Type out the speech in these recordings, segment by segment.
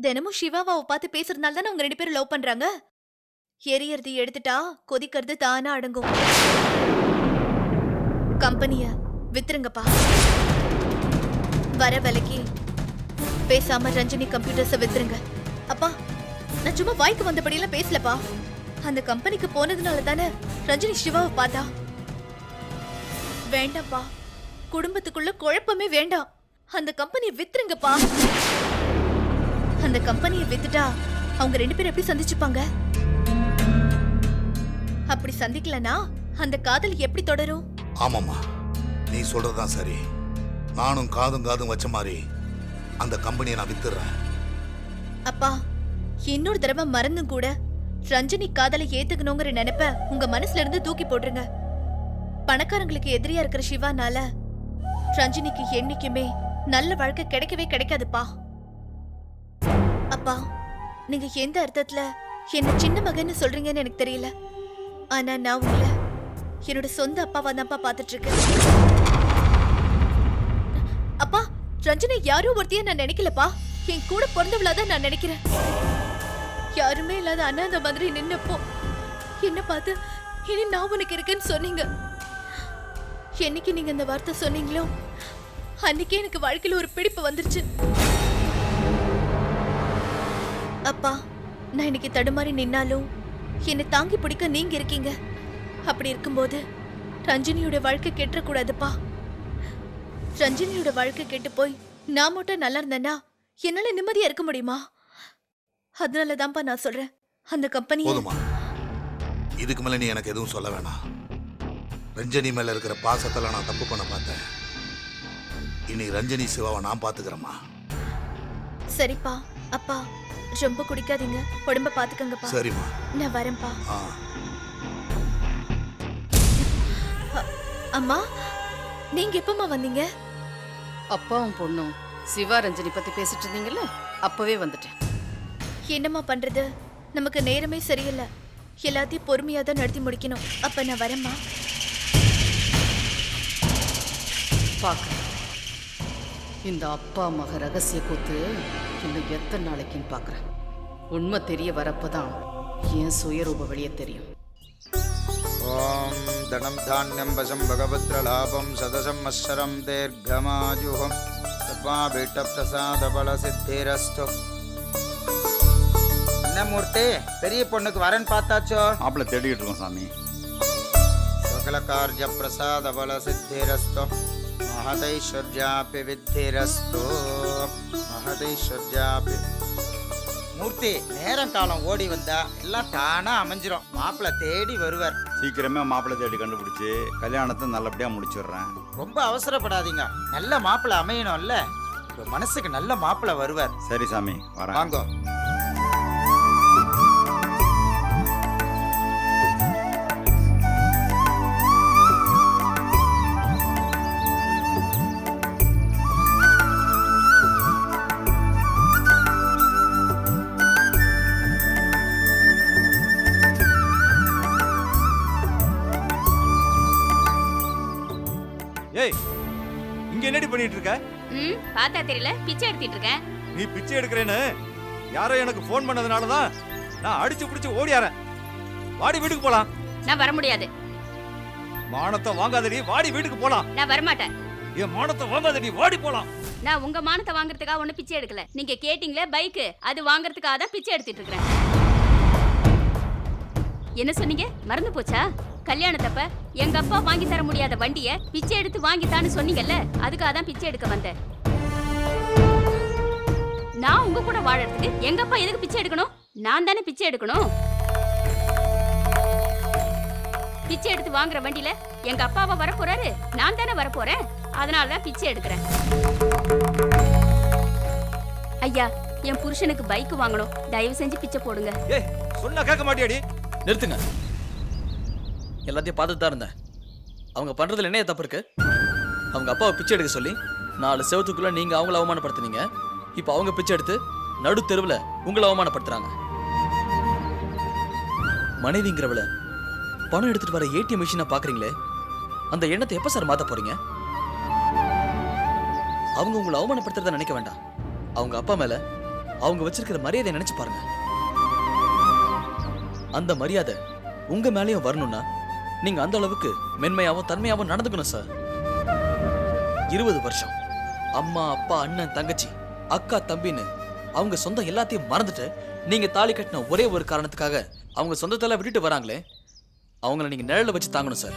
தினமும் சிவாவை பார்த்து பேசுறதுனால தானே அவங்க 2 பேரும் லவ் பண்றாங்க. எரியறது எடுத்துட்டா கொதிக்கிறது தானா அடங்கும். கம்பெனிய வித்துருங்கப்பா. வர விலைக்கு பேசாம ரஞ்சினி கம்ப்யூட்டர்ஸ வித்துருங்க. அப்பா, நான் சும்மா வாய்க்கு வந்தபடியெல்லாம் பேசலப்பா. அந்த கம்பெனிக்கு போனதுனால தானே ரஞ்சினி சிவாவை பார்த்தா. வேண்டாம்ப்பா, குடும்பத்துக்குள்ள குழப்பமே வேண்டாம். அந்த கம்பெனியை வித்துருங்கப்பா. அந்த கம்பெனியை வித்துட்டா அவங்க 2 பேரும் எப்படி சந்திச்சுப்பாங்க? அப்படி சந்திக்கலனா அந்த காதல் எப்படி தொடரும்? ஆமாம்மா, நீ சொல்றதுதான் சரி. நானும் காதும் வச்ச மாதிரி அந்த கம்பெனியை நான் வித்துறேன். அப்பா, இன்னொரு தடவை மறந்தும் கூட ரஞ்சினி காதலை ஏத்துக்கணுங்கிற நினைப்ப உங்க மனசுல இருந்து தூக்கி போட்டுருங்க. பணக்காரங்களுக்கு எதிரியா இருக்கிற சிவானால ரஞ்சினிக்கு என்னைக்குமே நல்ல வாழ்க்கை கிடைக்கவே கிடைக்காதுப்பா. அப்பா, நீங்க எந்த அர்த்தத்துல என்ன சின்ன மகன்னு சொல்றீங்கன்னு எனக்கு தெரியல. ஆனா நான் உங்களை என்னோட சொந்த அப்பாவா தான்ப்பா பாத்துட்டு இருக்கேன். அப்பா, ரஞ்சினி யாரோ ஒருத்தைய நான் நினைக்கலப்பா. என் கூட பிறந்தவளாதான் நான் நினைக்கிறேன். யாருமே இல்லாத அண்ணாந்த மாதிரி நின்னப்போ என்ன பார்த்து இனி நான் உனக்கு இருக்கேன்னு சொன்னீங்க. என்னைக்கு நீங்க இந்த வார்த்தை சொன்னீங்களோ அன்னைக்கே எனக்கு வாழ்க்கையில ஒரு பிடிப்பு வந்துருச்சு. அப்பா, நான் இன்னைக்கு தடுமாறி நின்னாலும் என்னை தாங்கி பிடிக்க நீங்க இருக்கீங்க. அப்படி இருக்கும்போது ரஞ்சினியோட வாழ்க்கை கெட்டக்கூடாதுப்பா. ரஞ்சினியோட வாழ்க்கை கெட்டு போய் நான் மட்டும் நல்லா இருந்தேன்னா என்னால நிம்மதியா இருக்க முடியுமா? அதனாலதான்ப்பா நான் சொல்றேன், அந்த கம்பெனி போதுமா? இதுக்கு மேல நீ எனக்கு எதுவும் சொல்ல வேணாம். ரஞ்சனி மேல இருக்கிற பாசத்துல நான் தப்பு பண்ண பார்த்தேன். இனி ரஞ்சனி சிவாவை நான் பாத்துக்கிறேம்மா. சரிப்பா. அப்பா, ரொம்ப குடிக்காதீங்க, உடம்ப பாத்துக்கங்கப்பா. சரிம்மா, நான் வரேன்ப்பா. ஆ. அம்மா, நீங்க எப்பமா வந்தீங்க? அப்பாவும் பொண்ணும் சிவா ரஞ்சனி பத்தி பேசிட்டு இருந்தீங்கல்ல, அப்பவே வந்துட்டேன். என்னம்மா பண்றது, நமக்கு நேரமே சரியில்லை. எல்லாத்தையும் பொறுமையா தான் நடத்தி முடிக்கணும். அப்ப நான் வரேம்மா. பார்க்க இந்த அப்பா மக ரகசிய கூத்து இன்னும் எத்தனை நாளைக்குன்னு பார்க்குறேன். உண்மை தெரிய வரப்பதான் என் சுயரூப வெளியே தெரியும். ஓம் தனம் தானியம் வசம் பகவத்ர லாபம் சதசம் அஸ்ஸரம் தீர்க்கமாயுகம் சர்வாபீட்ட பிரசாத பல சித்திரஸ்து. என்ன மூர்த்தி, பெரிய பொண்ணுக்கு வரன் பார்த்தாச்சோ? மாப்பிள்ளை தேடிக்கிட்டு இருக்கோம் சாமி. சகல கார்ய பிரசாத பல சித்திரஸ்து. மகதைஸ்வர்யாபி வித்திரஸ்து. மகதைஸ்வர்யாபி. மூர்த்தி, நேரம் காலம் ஓடி வந்தா எல்லாம் தானா அமைஞ்சிரும். மாப்பிள்ளை தேடி வருவார். சீக்கிரமே மாப்பிள்ளை தேடி கண்டுபிடிச்சு கல்யாணத்தை நல்லபடியா முடிச்சிடுறேன். ரொம்ப அவசரப்படாதீங்க. நல்ல மாப்பிள்ளை அமையணும்ல, உங்க மனசுக்கு நல்ல மாப்பிள்ளை வருவார். சரி சாமி, வரேன். வாங்க. ஏய், இங்க என்னடி பண்ணிட்டு இருக்க? பார்த்தா தெரியல, பிச்சை எடுத்துட்டு இருக்கேன். நீ பிச்சை எடுக்கிறேன்னு யாரோ எனக்கு ஃபோன் பண்ணதுனால தான் நான் அடிச்சு பிடிச்சு ஓடியாரேன். வாடி வீட்டுக்கு போலாம். நான் வர முடியாது. மானத்தை வாங்காதடி, வாடி வீட்டுக்கு போலாம். நான் வர மாட்டேன். என் மானத்தை வாங்காதடி, வாடி போலாம். நான் உங்க மானத்தை வாங்குறதுக்காக ஒண்ணு பிச்சை எடுக்கல. நீங்க கேட்டீங்களே பைக், அது வாங்குறதுக்காக தான் பிச்சை எடுத்துட்டு இருக்கேன். என்ன சொன்னீங்க? மறந்து போச்சா? கல்யாணத்தப்ப எங்க அப்பா வாங்கி தர முடியாத வண்டிய பிச்சை எடுத்து வாங்கித்தான்னு சொன்னீங்கல்ல, அதுக்காக தான் பிச்சை எடுக்க வந்தேன். நான் உங்க கூட வாழறதுக்கு எங்க அப்பா எதுக்கு பிச்சை எடுக்கணும்? நான் தானே பிச்சை எடுக்கணும். பிச்சை எடுத்து வாங்குற வண்டியில எங்க அப்பாவா வர போறாரு, நான் தானே வர போறேன். அதனாலதான் பிச்சை எடுக்கிறேன். ஐயா, என் புருஷனுக்கு பைக் வாங்கணும், தயவு செஞ்சு பிச்சை போடுங்க. ஏய், சொன்னா கேட்க மாட்டியாடி? நிறுத்துங்க. எல்லாத்தையும் பார்த்துட்டு தான் இருந்தேன். அவங்க பண்றதுல என்ன தப்பு இருக்கு? அவங்க அப்பாவை பிச்சை எடுக்க சொல்லி 4 செவத்துக்குள்ள நீங்க அவங்கள அவமானப்படுத்துனீங்க. இப்போ அவங்க பிச்சை எடுத்து நடு தெருவில் உங்களை அவமானப்படுத்துறாங்க. மனைவிங்கிறவள பணம் எடுத்துட்டு வர ஏடிஎம் மிஷினை பாக்குறீங்களே, அந்த எண்ணத்தை எப்ப சார் மாத்த போறீங்க? அவங்க உங்களை அவமானப்படுத்துறத நினைக்க வேண்டாம். அவங்க அப்பா மேல அவங்க வச்சிருக்கிற மரியாதை நினைச்சு பாருங்க. அந்த மரியாதை உங்க மேலேயும் வரணும்னா நீங்க அந்த அளவுக்கு மென்மையாவும் தன்மையாவும் நடந்துக்கணும் சார். 20 வருஷம் அம்மா அப்பா அண்ணன் தங்கச்சி அக்கா தம்பின்னு அவங்க சொந்தம் எல்லாத்தையும் மறந்துட்டு நீங்க தாலி கட்டின ஒரே ஒரு காரணத்துக்காக அவங்க சொந்தத்தெல்லாம் விட்டுட்டு வராங்களே, அவங்கள நீங்க நிழல வச்சு தாங்கணும் சார்.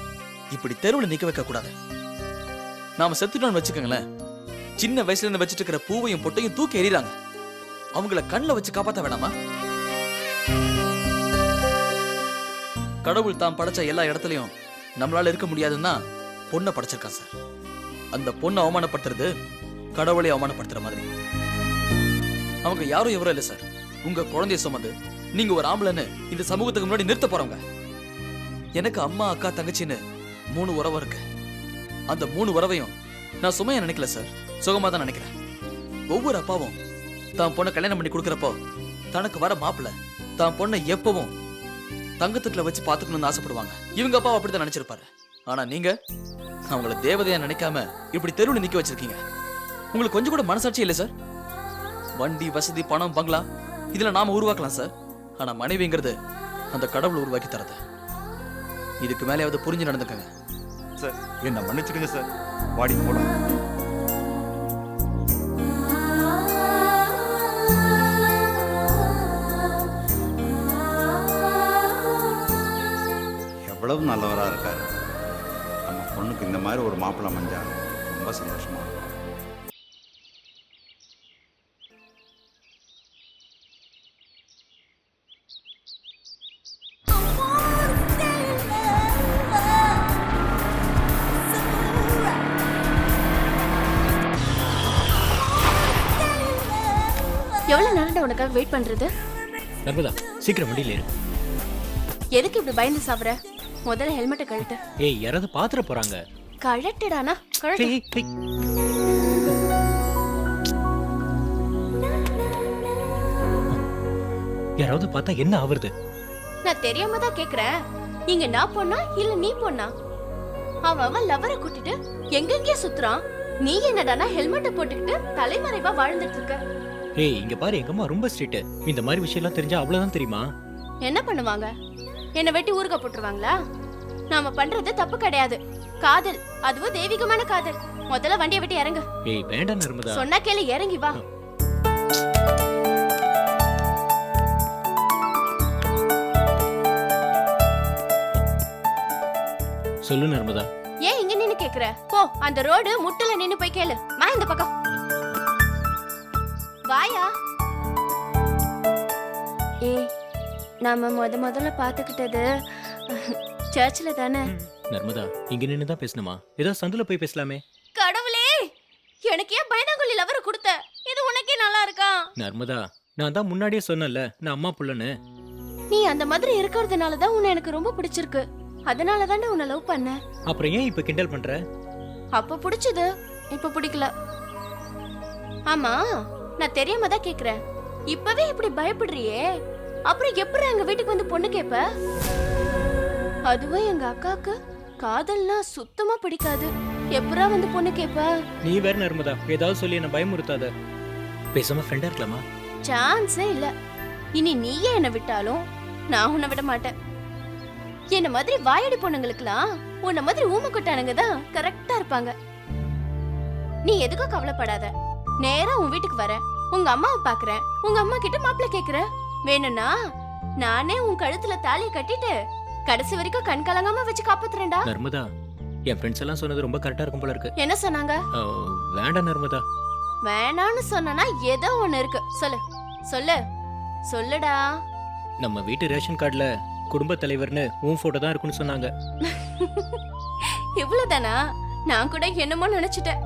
இப்படி தெருவில் நிக்க வைக்க கூடாது. நாம செத்துட்டோம்னு வச்சுக்கோங்களேன், சின்ன வயசுல இருந்து வச்சுட்டு இருக்கிற பூவையும் பொட்டையும் தூக்கி எறிறாங்க. அவங்கள கண்ணில் வச்சு காப்பாற்ற வேணாமா? கடவுள் தான் படைச்ச எல்லா இடத்துலயும் நம்மளால இருக்க முடியாதுன்னா பொண்ணை படைச்சிருக்கான் சார். அந்த பொண்ணை அவமானப்படுத்துறது கடவுளை அவமானப்படுத்துற மாதிரி. அவங்க யாரும் எவரும் இல்லை சார். உங்க குழந்தைய சுமந்து நீங்க ஒரு ஆம்பளைன்னு இந்த சமூகத்துக்கு முன்னாடி நிறுத்த போறவங்க. எனக்கு அம்மா அக்கா தங்கச்சின்னு 3 உறவு இருக்கு. அந்த 3 உறவையும் நான் சுமையா நினைக்கல சார், சுகமா தான் நினைக்கிறேன். ஒவ்வொரு அப்பாவும் தான் பொண்ணை கல்யாணம் பண்ணி கொடுக்குறப்போ தனக்கு வர மாப்பிள்ள தான் பொண்ணை எப்பவும் தங்கத்துக்குள்ள வச்சு பாத்துக்கணும்னு ஆசைப்படுவாங்க. இவங்க அப்பா அப்படித்தான் நினைச்சிருப்பாரு. ஆனா நீங்க அவங்கள தேவதையா நினைக்காம இப்படி தெருவில் நிக்க வச்சிருக்கீங்க. உங்களுக்கு கொஞ்சம் கூட மனசாட்சி இல்லை சார். வண்டி வசதி பணம் பங்களா இதுல நாம உருவாக்கலாம் சார். ஆனா மனைவிங்கிறது அந்த கடவுள் உருவாக்கி தரது. இதுக்கு மேலேயாவது புரிஞ்சு நடந்துக்கங்க சார். என்ன மன்னிச்சுடுங்க சார். வாடி போலாம். எவ்வளவு நல்லவராக இருக்காரு. நம்ம பொண்ணுக்கு இந்த மாதிரி ஒரு மாப்பிள்ளை மஞ்சா ரொம்ப சந்தோஷமா இருக்கும். எவ்வளவு நேரம் உனக்காக வெயிட் பண்றது? நர்மதா, சீக்கிரம் வண்டியில ஏறு. எதுக்கு இப்படி பயந்து சாவற? முதல்ல ஹெல்மெட்டை கழட்டு. ஏய், யாராவது பாத்துற போறாங்க. கழட்டுடானா, கழட்டு. ஏய், ஏய். யாராவது பார்த்தா என்ன ஆவறது? நான் தெரியாம தான் கேக்குறேன். இங்க நான் பொண்ணா இல்ல நீ பொண்ணா? அவன் லவரை கூட்டிட்டு எங்கெங்கே சுத்துறான். நீ என்னடானா ஹெல்மெட்டை போட்டுக்கிட்டு தலைமறைவா வாழ்ந்துட்டு இருக்க. ஏய், இங்க பாரு, எங்க அம்மா ரொம்ப ஸ்ட்ரிக்ட். இந்த மாதிரி விஷயம் எல்லாம் தெரிஞ்சா அவ்வளவுதான் தெரியுமா? என்ன பண்ணுவாங்க? என்ன வெட்டி ஊறுக போட்டுருவாங்களா? நாம பண்றது தப்பு கிடையாது. காதல், அதுவும் தெய்வீகமான காதல். முதல்ல வண்டியை விட்டு இறங்கு. ஏய், வேண்டாம் நர்மதா. சொன்னா கேளு, இறங்கி வா. சொல்லு நர்மதா. ஏன் இங்க நின்னு கேக்குற? போ, அந்த ரோடு முட்டுல நின்னு போய் கேளு. மா, இந்த பக்கம் வாயா. ஏய், நாம முதல்ல பாத்துக்கிட்டது சர்ச்சில் தானே? நர்மதா, இங்க நின்னு தான் பேசணுமா? ஏதோ சந்துல போய் பேசலாமே. கடவுளே, எனக்கு ஏன் பயந்தாங்கொல்லி லவரை கொடுத்த? இது உனக்கே நல்லா இருக்கா? நர்மதா, நான் தான் முன்னாடியே சொன்னேன்ல, நான் அம்மா புள்ளன்னு. நீ அந்த மாதிரி இருக்கிறதுனால தான் உன்னை எனக்கு ரொம்ப பிடிச்சிருக்கு. அதனால தானே உன்னை லவ் பண்ண. அப்புறம் ஏன் இப்ப கிண்டல் பண்ற? அப்ப பிடிச்சது, இப்ப பிடிக்கல. ஆமா, நான் தெரியாம தான் கேக்குறேன். இப்பவே இப்படி பயப்படுறியே, அப்புறம் எப்படி எங்க வீட்டுக்கு வந்து பொண்ணு கேப்ப? அதுவும் எங்க அக்காக்கு காதல்னா சுத்தமா பிடிக்காது. எப்பரா வந்து பொண்ணு கேப்ப? நீ வேற நர்மதா, ஏதாவது சொல்லி என்ன பயமுறுத்தாத. பேசாம ஃப்ரெண்டா இருக்கலாமா? சான்ஸே இல்ல. இனி நீயே என்ன விட்டாலும் நான் உன்னை விட மாட்டேன். என்ன மாதிரி வாயடி பொண்ணுங்களுக்குலாம் உன்ன மாதிரி ஊமை கொட்டானுங்க தான் கரெக்டா இருப்பாங்க. நீ எதுக்கும் கவலைப்படாத. நேரா உன் வீட்டுக்கு வர, உங்க அம்மாவை பாக்குறேன், உங்க அம்மா கிட்ட மாப்பிள்ளை கேக்குறேன். வேணும்னா நானே உன் கழுத்துல தாலியை கட்டிட்டு கடைசி வரைக்கும் கண் கலங்காம வச்சு காப்பாத்துறேன்டா. நர்மதா, என் ஃப்ரெண்ட்ஸ் எல்லாம் சொன்னது ரொம்ப கரெக்டா இருக்கும் போல இருக்கு. என்ன சொன்னாங்க? வேண்டாம் நர்மதா. வேணான்னு சொன்னா ஏதோ ஒண்ணு இருக்கு. சொல்லு சொல்லு சொல்லுடா. நம்ம வீட்டு ரேஷன் கார்டுல குடும்ப தலைவர்னு உன் போட்டோ தான் இருக்குன்னு சொன்னாங்க. இவ்வளவுதானா? நான் கூட என்னமோ நினைச்சிட்டேன்.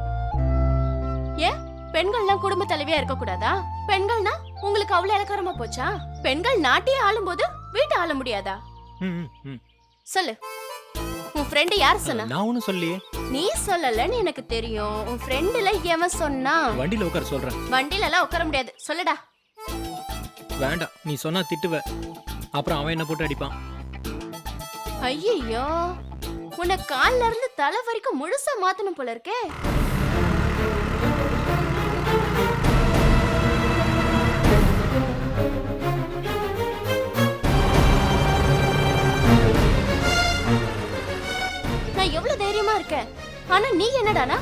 ஏன் பெண்கள்லாம் குடும்ப தலைவியா இருக்க கூடாதா? பெண்கள்னா உங்களுக்கு அவ்வளவு இலக்காரமா போச்சா? பெண்கள் நாட்டையே ஆளும் போது வீட்டை ஆள முடியாதா? சொல்லு, உன் ஃப்ரெண்ட் யார் சொன்னா? நான் ஒன்னும் சொல்லியே. நீ சொல்லலன்னு எனக்கு தெரியும். உன் ஃப்ரெண்டுல எவன் சொன்னா? வண்டியில உட்கார சொல்றேன். வண்டியில எல்லாம் உட்கார முடியாது. சொல்லுடா. வேண்டாம், நீ சொன்னா திட்டுவ. அப்புறம் அவன் என்ன போட்டு அடிப்பான். ஐயோ, உன்னை கால்ல இருந்து தலை வரைக்கும் முழுசா மாத்தணும் போல இருக்கே. என்னடானா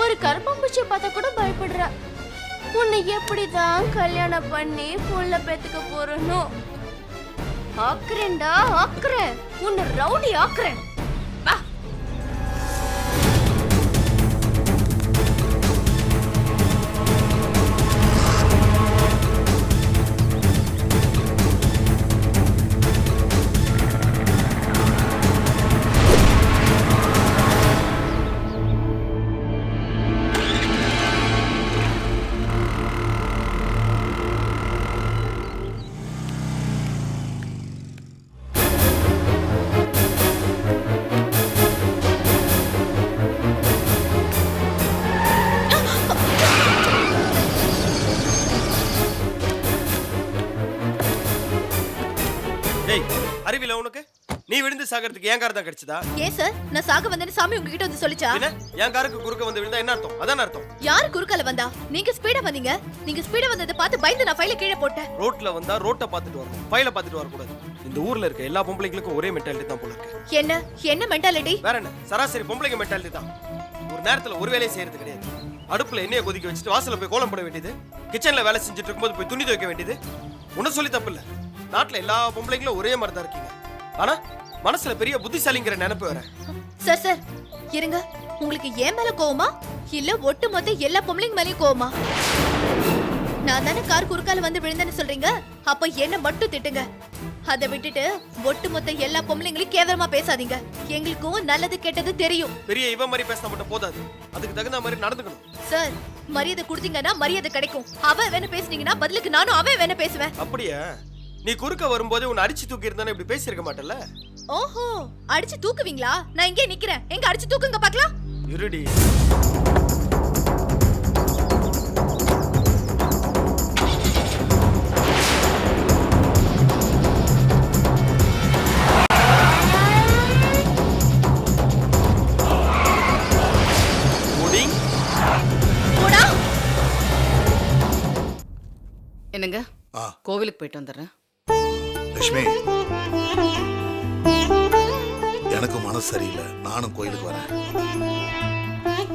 ஒரு கருப்பாம்பூச்சியை பார்த்தா கூட பயப்படுற. உன்னை எப்படிதான் கல்யாணம் பண்ணி புள்ள பெத்துக்க போறனோ? ஆக்குறேன்டா, ஆக்குறேன். உன்னை ரவுடி ஆக்குறேன். வா. ஏய், அறிவில உனக்கு? நீ விழுந்து சாகிறதுக்கு என் கார் தான் கிடைச்சதா? ஏன் சார் நான் சாக வந்தேன்னு சாமி உங்ககிட்ட வந்து சொல்லிச்சா? என்ன என் காருக்கு குறுக்க வந்து விழுந்தா என்ன அர்த்தம்? அதான் அர்த்தம். யாரு குறுக்கால வந்தா? நீங்க ஸ்பீடா வந்தீங்க. நீங்க ஸ்பீடா வந்ததை பார்த்து பயந்து நான் ஃபைல கீழே போட்டேன். ரோட்ல வந்தா ரோட்டை பார்த்துட்டு வரணும், ஃபைல பார்த்துட்டு வரக்கூடாது. இந்த ஊர்ல இருக்க எல்லா பொம்பளைங்களுக்கும் ஒரே மென்டாலிட்டி தான் போல இருக்கு. என்ன மென்டாலிட்டி? வேற என்ன, சராசரி பொம்பளைங்க மென்டாலிட்டி தான். ஒரு நேரத்துல ஒரு வேலையை செய்யறது கிடையாது. அடுப்புல எண்ணெயை கொதிக்க வச்சுட்டு வாசல்ல போய் கோலம் போட வேண்டியது, கிச்சன்ல வேலை செஞ்சுட்டு இருக்கும்போது போய் துணி துவைக்க வேண்டியது. ஒன்னும் சொல்லி தப்பு இல்ல. நாட்டுல எல்லா பொம்பளைங்களும் ஒரே மாதிரி தான் இருக்கீங்க. ஆனா மனசுல பெரிய புத்திசாலிங்கிற நினைப்பு வேற. சார் இருங்க. உங்களுக்கு ஏன் மேல கோவமா இல்ல ஒட்டுமொத்த எல்லா பொம்பளைங்க மேலயும் கோவமா? நான் தானே கார் குறுக்கால வந்து விழுந்தேன்னு சொல்றீங்க. அப்ப என்ன மட்டும் திட்டுங்க. அதை விட்டுட்டு ஒட்டுமொத்த எல்லா பொம்பளைங்களையும் கேவலமா பேசாதீங்க. எங்களுக்கும் நல்லது கெட்டது தெரியும். பெரிய இவ மாதிரி பேசினா மட்டும் போதாது, அதுக்கு தகுந்த மாதிரி நடந்துக்கணும். சார் மரியாதை கொடுத்தீங்கன்னா மரியாதை கிடைக்கும். அவ வேணா பேசுனீங்கன்னா பதிலுக்கு நானும் அவ வேணா பேசுவேன். அப்படியே நீ குறுக்க வரும்போது உன்னை அடிச்சு தூக்கி இருந்தானே இப்படி பேசியிருக்க மாட்டல. ஓஹோ, அடிச்சு தூக்குவீங்களா? நான் இங்கே நிக்கிறேன். எங்க அடிச்சு தூக்குங்க பார்க்கலாம். இருடி. போடா. என்னங்க ஆ கோவிலுக்கு போயிட்டு வந்துடுறேன். லட்சுமி, எனக்கு மனசு சரியில்லை. நானும் கோயிலுக்கு வரேன்.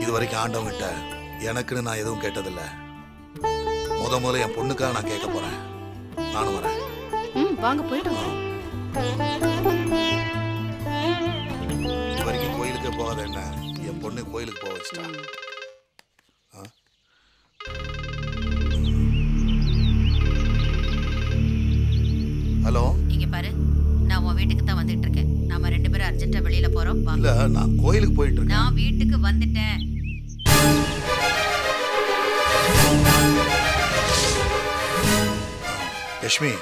இது வரைக்கும் ஆண்டவங்கிட்ட எனக்குன்னு நான் எதுவும் கேட்டதில்ல. முதல்ல என் பொண்ணுக்காக நான் கேட்க போறேன். நானும் வரேன். வாங்க போயிட்டு வாங்க. இது வரைக்கும் கோயிலுக்கே போகாத என்ன என் பொண்ணு கோயிலுக்கு போக வச்சுட்டா. ஹலோ, இங்க பாரு, நான் உன் வீட்டுக்கு தான் வந்துட்டு இருக்கேன். நாம 2 பேரும் அர்ஜென்ட்டா வெளியில போறோம். வா. இல்ல நான் கோயிலுக்கு போயிட்டு இருக்கேன். நான் வீட்டுக்கு வந்துட்டேன். லட்சுமி,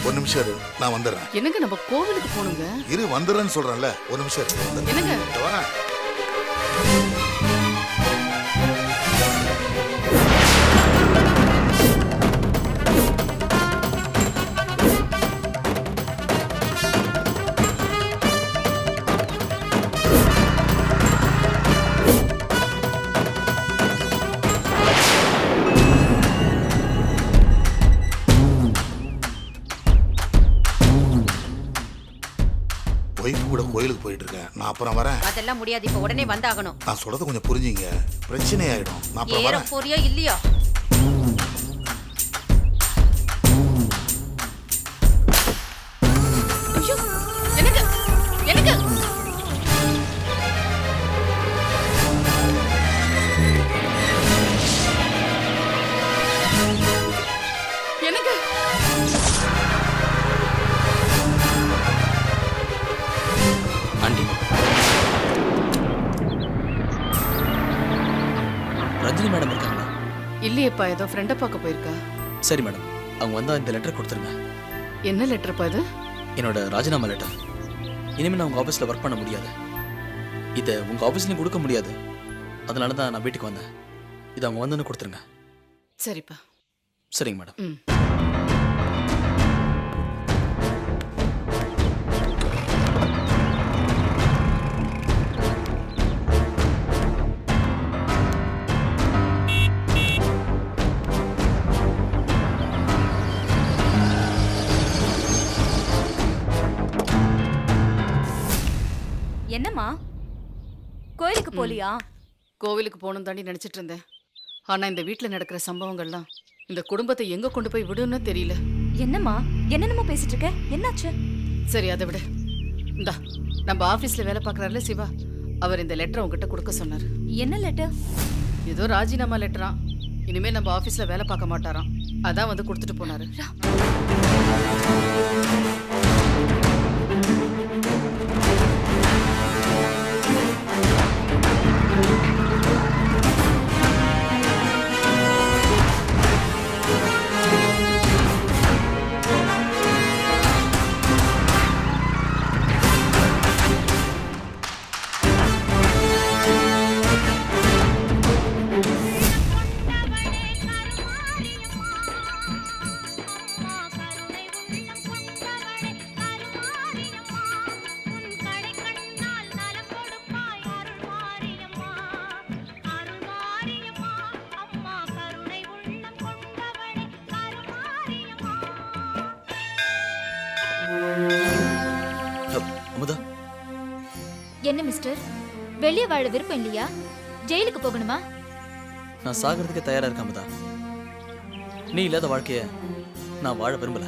ஒரு நிமிஷம் இரு, நான் வந்துடுறேன். என்னங்க நம்ம கோவிலுக்கு போகணுங்க. இரு, வந்துடுறேன்னு சொல்றேன்ல. ஒரு நிமிஷம் இரு, வந்துடுறேன். என்னங்க இதோ வரேன். ஒய்ஃப் கூட கோயிலுக்கு போயிட்டு இருக்கேன். நான் அப்புறம் வரேன். அதெல்லாம் முடியாது, இப்ப உடனே வந்தாகணும். நான் சொல்றது கொஞ்சம் புரிஞ்சுங்க. பிரச்சனை ஆயிடும். நான் அப்புறம் வரேன். போறியா இல்லையா? ஐயோ, எனக்கு எனக்கு எனக்கு ஆண்டி, ரஜினி மேடம் இருக்காங்களா? இல்லையேப்பா, ஏதோ ஃப்ரெண்டை பார்க்க போயிருக்கா. சரி மேடம், அவங்க வந்தா இந்த லெட்டர் கொடுத்துருங்க. என்ன லெட்டர்ப்பா இது? என்னோட ராஜினாமா லெட்டர். இனிமேல் நான் உங்கள் ஆஃபீஸில் ஒர்க் பண்ண முடியாது. இதை உங்கள் ஆஃபீஸ்லையும் கொடுக்க முடியாது. அதனால தான் நான் வீட்டுக்கு வந்தேன். இதை அவங்க வந்தோன்னு கொடுத்துருங்க. சரிப்பா. சரிங்க மேடம். என்னம்மா கோயிலுக்கு போலியா? கோவிலுக்கு போகணும் தாண்டி நினைச்சிட்டு இருந்தேன். ஆனா இந்த வீட்டுல நடக்கிற சம்பவங்கள்லாம் இந்த குடும்பத்தை எங்க கொண்டு போய் விடுன்னு தெரியல. என்னம்மா என்னென்னமோ பேசிட்டு இருக்க? என்னாச்சு? சரி அதை விட, இந்தா நம்ம ஆபீஸ்ல வேலை பார்க்கறாருல சிவா, அவர் இந்த லெட்டரை உங்ககிட்ட கொடுக்க சொன்னார். என்ன லெட்டர்? ஏதோ ராஜினாமா லெட்டரா. இனிமே நம்ம ஆபீஸ்ல வேலை பார்க்க மாட்டாராம். அதான் வந்து கொடுத்துட்டு போனாரு. அமுதா, என்ன மிஸ்டர், வெளியே வாழ விருப்பம் இல்லையா? ஜெயிலுக்கு போகணுமா? நான் சாகிறதுக்கு தயாரா இருக்கேன் அமுதா. நீ இல்லாத வாழ்க்கைய நான் வாழ விரும்பல.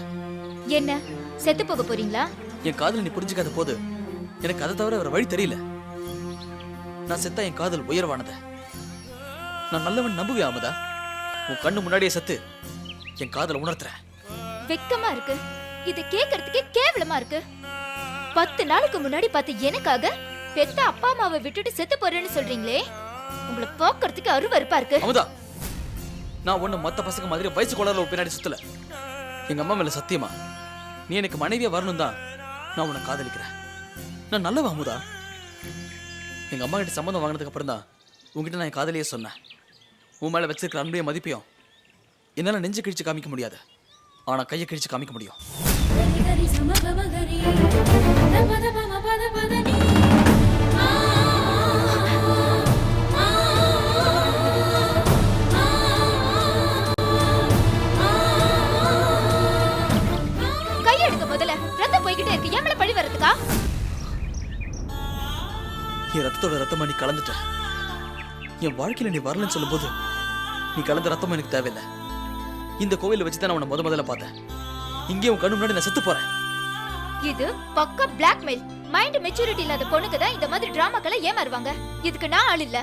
என்ன செத்து போக போறீங்களா? என் காதல் நீ புரிஞ்சுக்காத போது எனக்கு அதை தவிர வேற வழி தெரியல. நான் செத்தா என் காதல் உயர்வானது. நான் நல்லவன் நம்புவேன் அமுதா. உன் கண்ணு முன்னாடியே செத்து என் காதலை உணர்த்துறேன். வெக்கமா இருக்கு. இது கேட்கறதுக்கே கேவலமா இருக்கு. 10 நாளுக்கு முன்னாடி பார்த்து எனக்காக பெத்த அப்பா அம்மாவை விட்டுட்டு செத்து போறேன்னு சொல்றீங்களே, உங்களை பார்க்கறதுக்கு அருவருப்பா இருக்கு. அமுதா, நான் ஒண்ணு மத்த பசங்க மாதிரி வயசு குளர்ல பின்னாடி சுத்தல. எங்க அம்மா மேல சத்தியமா நீ எனக்கு மனைவியா வரணும் தான் நான் உன்னை காதலிக்கிறேன். நான் நல்லவா அமுதா? எங்க அம்மா கிட்ட சம்மந்தம் வாங்கினதுக்கு அப்புறம் தான் உங்ககிட்ட நான் என் காதலியே சொன்னேன். உன் மேல வச்சிருக்கிற அன்பையும் மதிப்பையும் என்னால நெஞ்சு கிழிச்சு காமிக்க முடியாது, ஆனா கையை கிழிச்சு காமிக்க முடியும். கையெடுக்க முதல்ல. ரத்தம் போய்கிட்டே இருக்கு. ஏன் மேல பழி வரதுக்கா? என் ரத்தத்தோட ரத்தமா நீ கலந்துட்ட. என் வாழ்க்கையில நீ வரலன்னு சொல்லும் போது நீ கலந்த ரத்தமும் எனக்கு தேவையில்லை. இந்த கோவில வச்சுதான் நான் உன்னை முதல்ல பார்த்தேன். இங்கே உன் கண்ணு முன்னாடி நான் செத்து போறேன். இது பக்கா பிளாக்மெயில். மைண்ட் மெச்சூரிட்டி இல்லாத பொண்ணுக்கு தான் இந்த மாதிரி டிராமாக்களை ஏமாறுவாங்க. இதுக்கு நான் ஆள் இல்ல.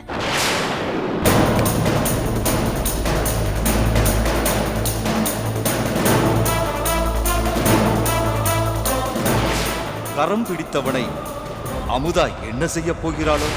கரம் பிடித்தவனை அமுதா என்ன செய்ய போகிறாளோ?